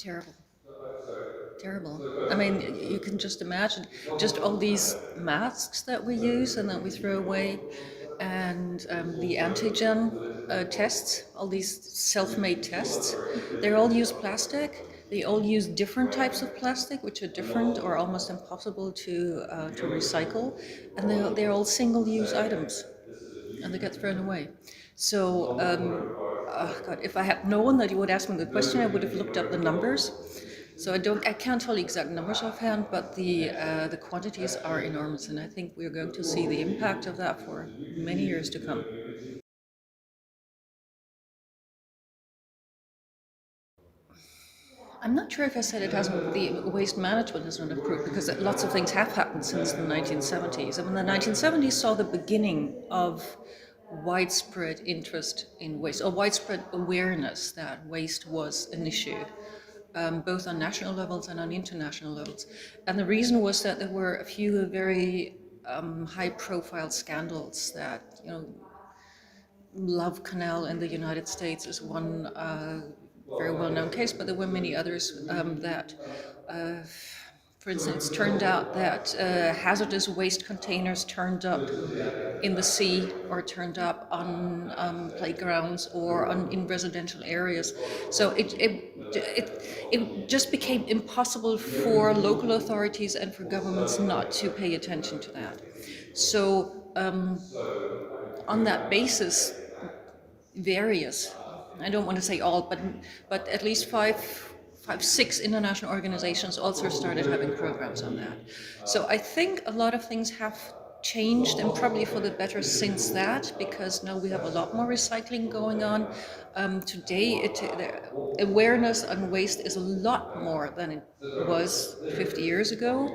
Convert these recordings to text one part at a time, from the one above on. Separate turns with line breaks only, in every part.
Terrible. Terrible. I mean, you can just imagine just all these masks that we use and that we throw away, and the antigen tests, all these self-made tests, they all use plastic. They all use different types of plastic, which are different or almost impossible to recycle, and they're all single-use items, and they get thrown away. So, oh God, if I had known that you would ask me the question, I would have looked up the numbers. So I can't tell you exact numbers offhand, but the quantities are enormous, and I think we're going to see the impact of that for many years to come. I'm not sure if I said it hasn't, the waste management has not improved, because lots of things have happened since the 1970s. I mean, the 1970s saw the beginning of widespread interest in waste, or widespread awareness that waste was an issue, both on national levels and on international levels. And the reason was that there were a few very high-profile scandals that, Love Canal in the United States is one very well-known case, but there were many others that, for instance, it turned out that hazardous waste containers turned up in the sea or turned up on playgrounds or in residential areas. So it just became impossible for local authorities and for governments not to pay attention to that. So on that basis, various, I don't want to say all, but at least six international organizations also started having programs on that. So I think a lot of things have changed, and probably for the better since that, because now we have a lot more recycling going on. Today, the awareness on waste is a lot more than it was 50 years ago.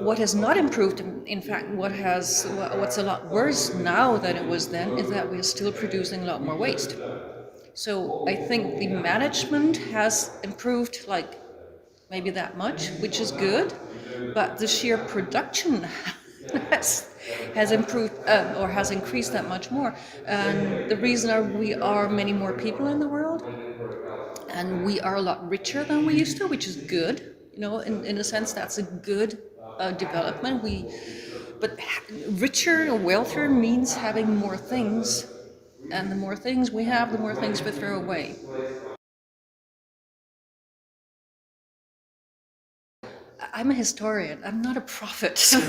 What has not improved, in fact, what's a lot worse now than it was then, is that we're still producing a lot more waste. So I think the management has improved like maybe that much, which is good, but the sheer production has improved or has increased that much more. And the reason we are many more people in the world, and we are a lot richer than we used to, which is good. In a sense, that's a good development. But richer or wealthier means having more things, and the more things we have, the more things we throw away. I'm a historian. I'm not a prophet, so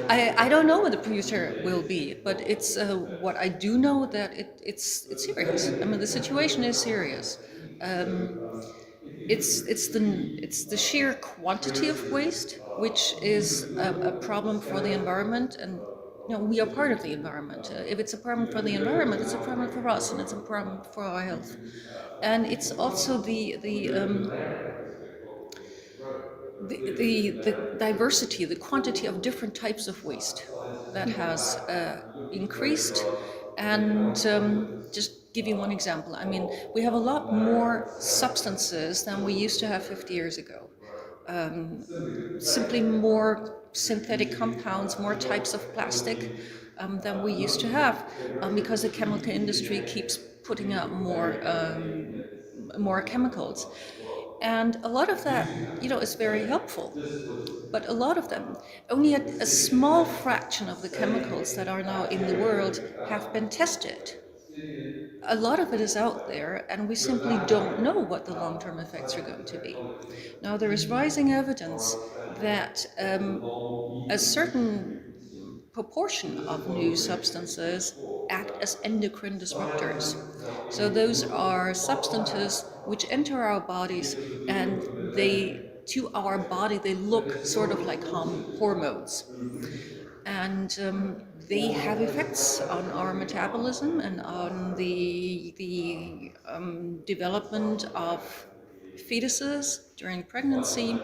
I don't know what the future will be. But it's what I do know, that it's serious. I mean, the situation is serious. It's the sheer quantity of waste, which is a problem for the environment, and we are part of the environment. If it's a problem for the environment, it's a problem for us, and it's a problem for our health. And it's also the diversity, the quantity of different types of waste that has increased. And just give you one example. I mean, we have a lot more substances than we used to have 50 years ago. Simply more synthetic compounds, more types of plastic than we used to have, because the chemical industry keeps putting out more chemicals. And a lot of that, is very helpful. But a lot of them, only a small fraction of the chemicals that are now in the world have been tested. A lot of it is out there, and we simply don't know what the long-term effects are going to be. Now, there is rising evidence that a certain proportion of new substances act as endocrine disruptors. So those are substances which enter our bodies, and to our body, they look sort of like hormones. And they have effects on our metabolism and on the development of fetuses during pregnancy.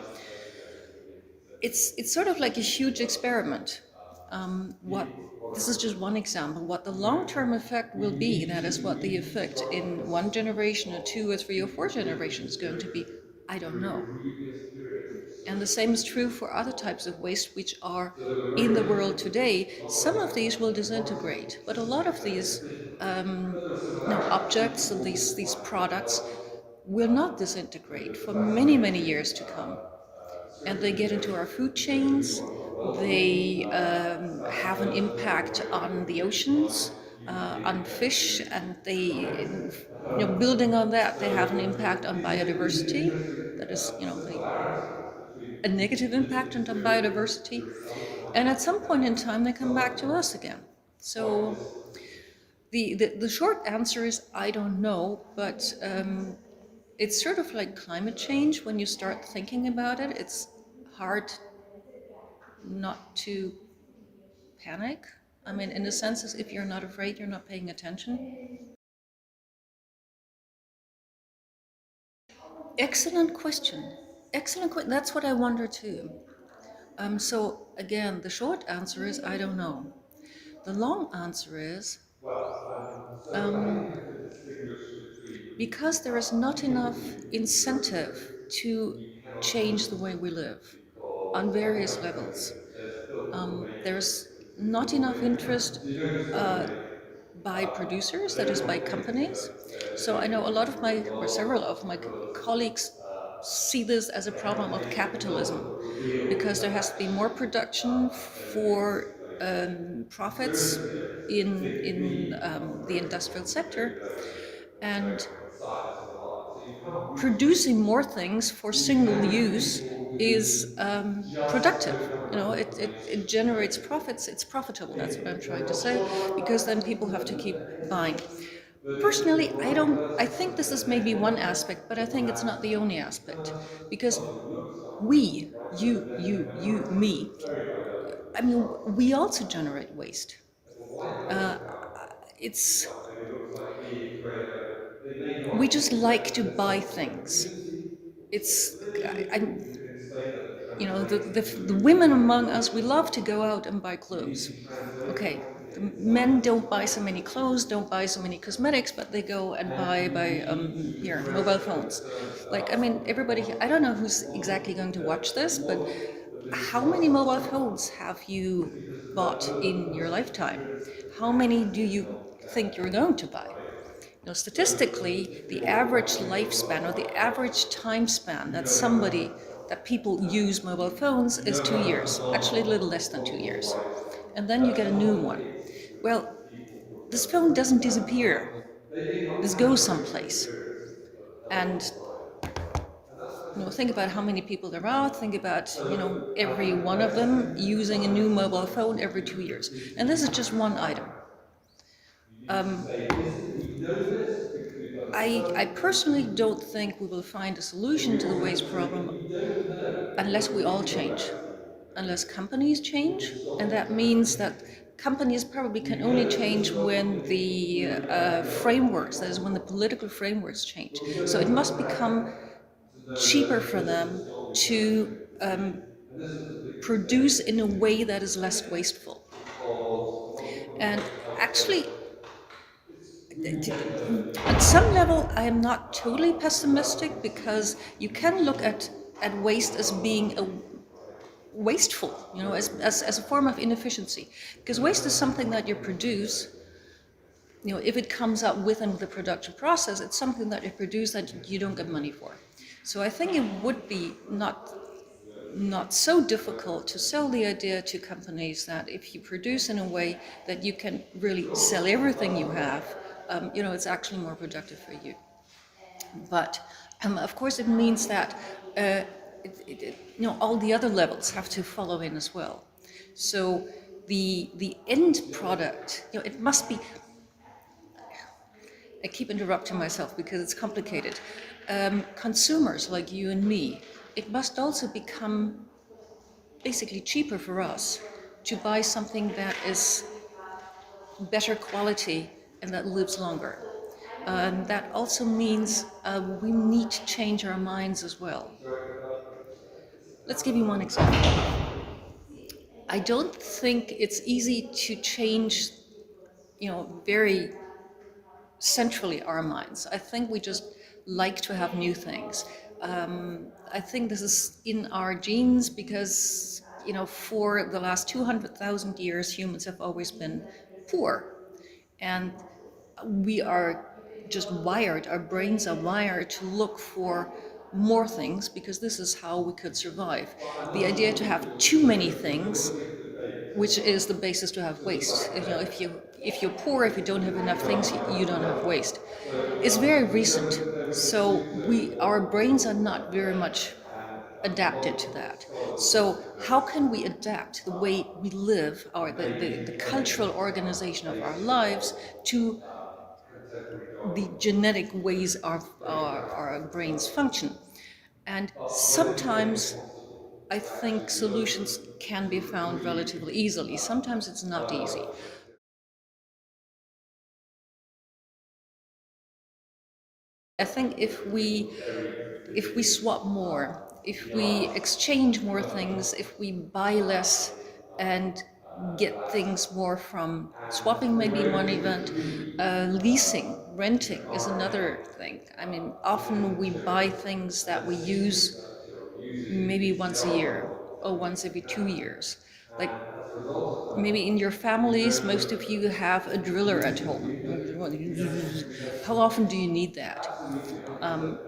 It's sort of like a huge experiment. This is just one example. What the long-term effect will be, that is what the effect in one generation or two or three or four generations is going to be, I don't know. And the same is true for other types of waste which are in the world today. Some of these will disintegrate, but a lot of these objects and these products will not disintegrate for many, many years to come. And they get into our food chains. They have an impact on the oceans, on fish, and building on that, they have an impact on biodiversity. That is, a negative impact on biodiversity. And at some point in time, they come back to us again. So the short answer is I don't know, but it's sort of like climate change. When you start thinking about it, it's hard not to panic. I mean, in a sense, as if you're not afraid, you're not paying attention. Excellent question. Excellent question. That's what I wonder too. So again, the short answer is I don't know. The long answer is because there is not enough incentive to change the way we live on various levels. There's not enough interest by producers, that is by companies. So I know a lot of my, or several of my colleagues see this as a problem of capitalism, because there has to be more production for profits in the industrial sector, and producing more things for single use is productive. It generates profits, it's profitable, that's what I'm trying to say, because then people have to keep buying. Personally, I think this is maybe one aspect, but I think it's not the only aspect, because we, you, me, I mean, we also generate waste. Uh, it's, we just like to buy things. It's, the women among us, we love to go out and buy clothes. Okay, the men don't buy so many clothes, don't buy so many cosmetics, but they go and buy mobile phones. Like, I mean, everybody, I don't know who's exactly going to watch this, but how many mobile phones have you bought in your lifetime? How many do you think you're going to buy? Statistically, the average lifespan or the average time span that people use mobile phones is 2 years, actually a little less than 2 years. And then you get a new one. Well, this phone doesn't disappear. This goes someplace. And think about how many people there are. Think about, every one of them using a new mobile phone every 2 years. And this is just one item. I personally don't think we will find a solution to the waste problem unless we all change, unless companies change. And that means that companies probably can only change when the frameworks, that is, when the political frameworks change. So it must become cheaper for them to produce in a way that is less wasteful. And actually, at some level, I am not totally pessimistic, because you can look at waste as being wasteful, as a form of inefficiency. Because waste is something that you produce, if it comes up within the production process, it's something that you produce that you don't get money for. So I think it would be not so difficult to sell the idea to companies that if you produce in a way that you can really sell everything you have, it's actually more productive for you. But of course, it means that all the other levels have to follow in as well. So the end product, it must be. I keep interrupting myself because it's complicated. Consumers like you and me, it must also become basically cheaper for us to buy something that is better quality and that lives longer. That also means we need to change our minds as well. Let's give you one example. I don't think it's easy to change, very centrally our minds. I think we just like to have new things. I think this is in our genes because, for the last 200,000 years, humans have always been poor. And we are just wired, our brains are wired to look for more things because this is how we could survive. The idea to have too many things, which is the basis to have waste. You know, if you're poor, if you don't have enough things, you don't have waste. It's very recent. So our brains are not very much adapted to that. So how can we adapt the way we live, or the cultural organization of our lives to the genetic ways our brains function? And sometimes I think solutions can be found relatively easily. Sometimes it's not easy. I think if we swap more, if we exchange more things, if we buy less and get things more from swapping, maybe one event, leasing, renting is another thing. I mean, often we buy things that we use maybe once a year or once every 2 years. Like maybe in your families, most of you have a driller at home. How often do you need that?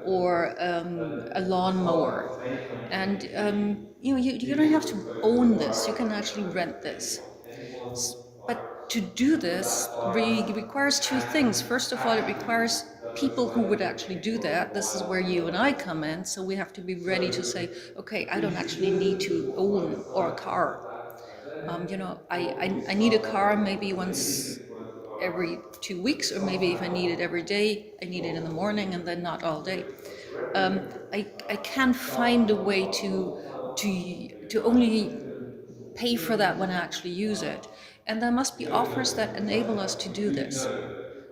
Or a lawnmower. And you don't have to own this. You can actually rent this. But to do this requires two things. First of all, it requires people who would actually do that. This is where you and I come in. So we have to be ready to say, okay, I don't actually need to own or a car. I need a car maybe once every 2 weeks, or maybe if I need it every day, I need it in the morning and then not all day. I can find a way to only pay for that when I actually use it. And there must be offers that enable us to do this.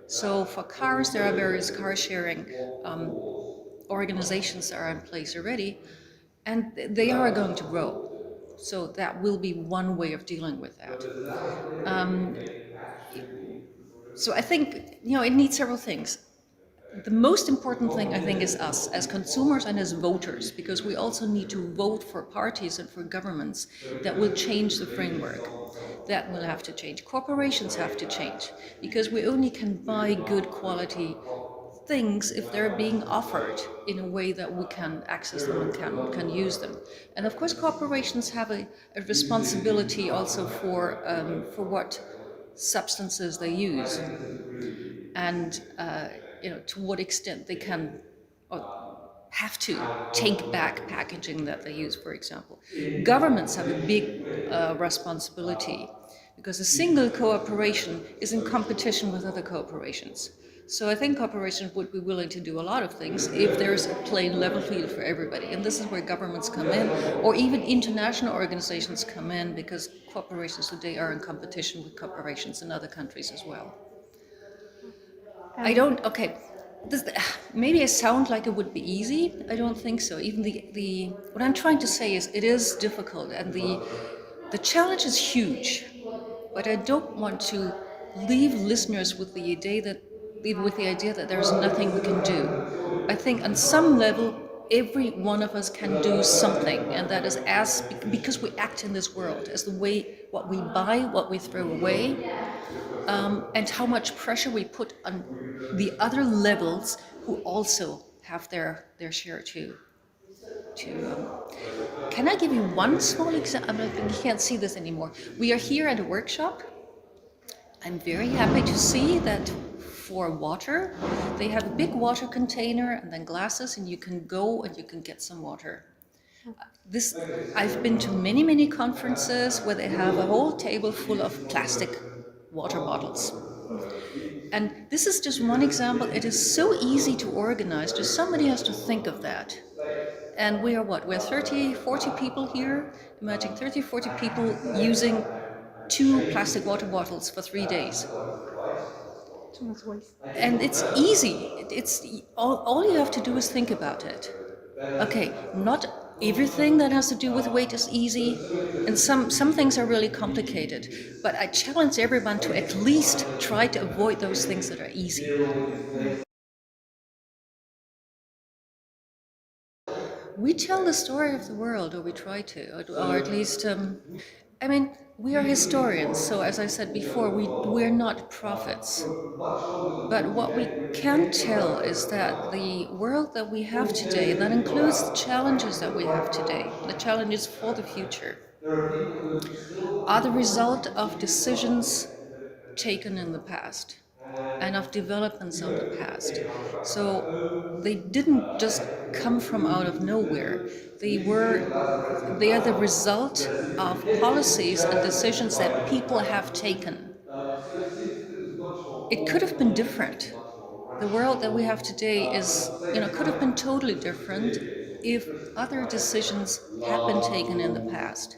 So for cars, there are various car sharing organizations that are in place already, and they are going to grow. So that will be one way of dealing with that. So I think, it needs several things. The most important thing, I think, is us as consumers and as voters, because we also need to vote for parties and for governments that will change the framework. That will have to change. Corporations have to change, because we only can buy good quality things if they're being offered in a way that we can access them and can use them. And of course, corporations have a responsibility also for what substances they use, and to what extent they can or have to take back packaging that they use, for example. Governments have a big responsibility, because a single corporation is in competition with other corporations. So I think corporations would be willing to do a lot of things if there's a plain level field for everybody. And this is where governments come in, or even international organizations come in, because corporations today are in competition with corporations in other countries as well. I don't, okay, this, maybe I sound like it would be easy. I don't think so. Even what I'm trying to say is it is difficult, and the challenge is huge, but I don't want to leave listeners with the idea that there's nothing we can do. I think on some level, every one of us can do something, and that is because we act in this world as the way what we buy, what we throw away, and how much pressure we put on the other levels who also have their share to Can I give you one small example? You can't see this anymore. We are here at a workshop. I'm very happy to see that for water, they have a big water container and then glasses, and you can go and you can get some water. This, I've been to many, many conferences where they have a whole table full of plastic water bottles. And this is just one example. It is so easy to organize, just somebody has to think of that. And we are what? We're 30, 40 people here. Imagine 30, 40 people using 2 plastic water bottles for 3 days.
Too much waste.
And it's easy. It's all you have to do is think about it. Okay, not everything that has to do with weight is easy, and some things are really complicated. But I challenge everyone to at least try to avoid those things that are easy. We tell the story of the world, or we try to, or at least, I mean, We are historians, so as I said before, we're not prophets.
For much longer than
But what we can tell is that the world that we have today, that includes the challenges that we have today, the challenges for the future,
there are people who still
are the
believe
result of
in
decisions
technology.
taken in the past
And
and of developments
you
of the
know,
past.
again, I'll go back to my
So
own
they didn't just come from out of nowhere. They are the result of policies and decisions that people have taken.
So it seems that it was much more
It could have been
organized,
different.
much more
The world that we
rational.
have today
But
is,
at the same
could have been
time,
totally
just for
different
me, it's sort of
if
simplistic,
other
right?
decisions had been
Large
taken in the
rules,
past.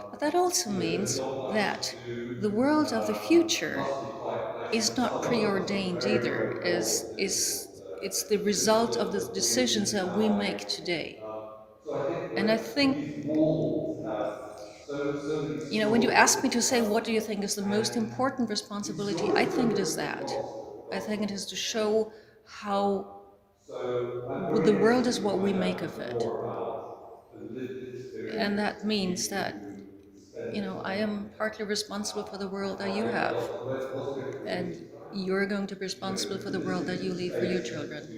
But that also
there's
means
not much
that
to
the world of the future
must be quite nice
is
to
not
some of us,
preordained
very,
either.
very old
It's the result of the
systems or even
decisions
in
that we
Xangai.
make today.
So I think
And I
that
think,
these walls have so many
when you ask me
stories,
to say what do you think is the most
and
important
these
responsibility, I
stories
think
don't
it is
really
that.
cross the
I think it is to show how
So I'm
the
very
world
interested
is
to
what we
find
make
out
of it.
more about the lived
And
experience
that
of
means
people
that,
who spent
I
time
am partly responsible for the world that you
having
have.
what's going to create.
And you're going to be responsible for the world that you leave for your children.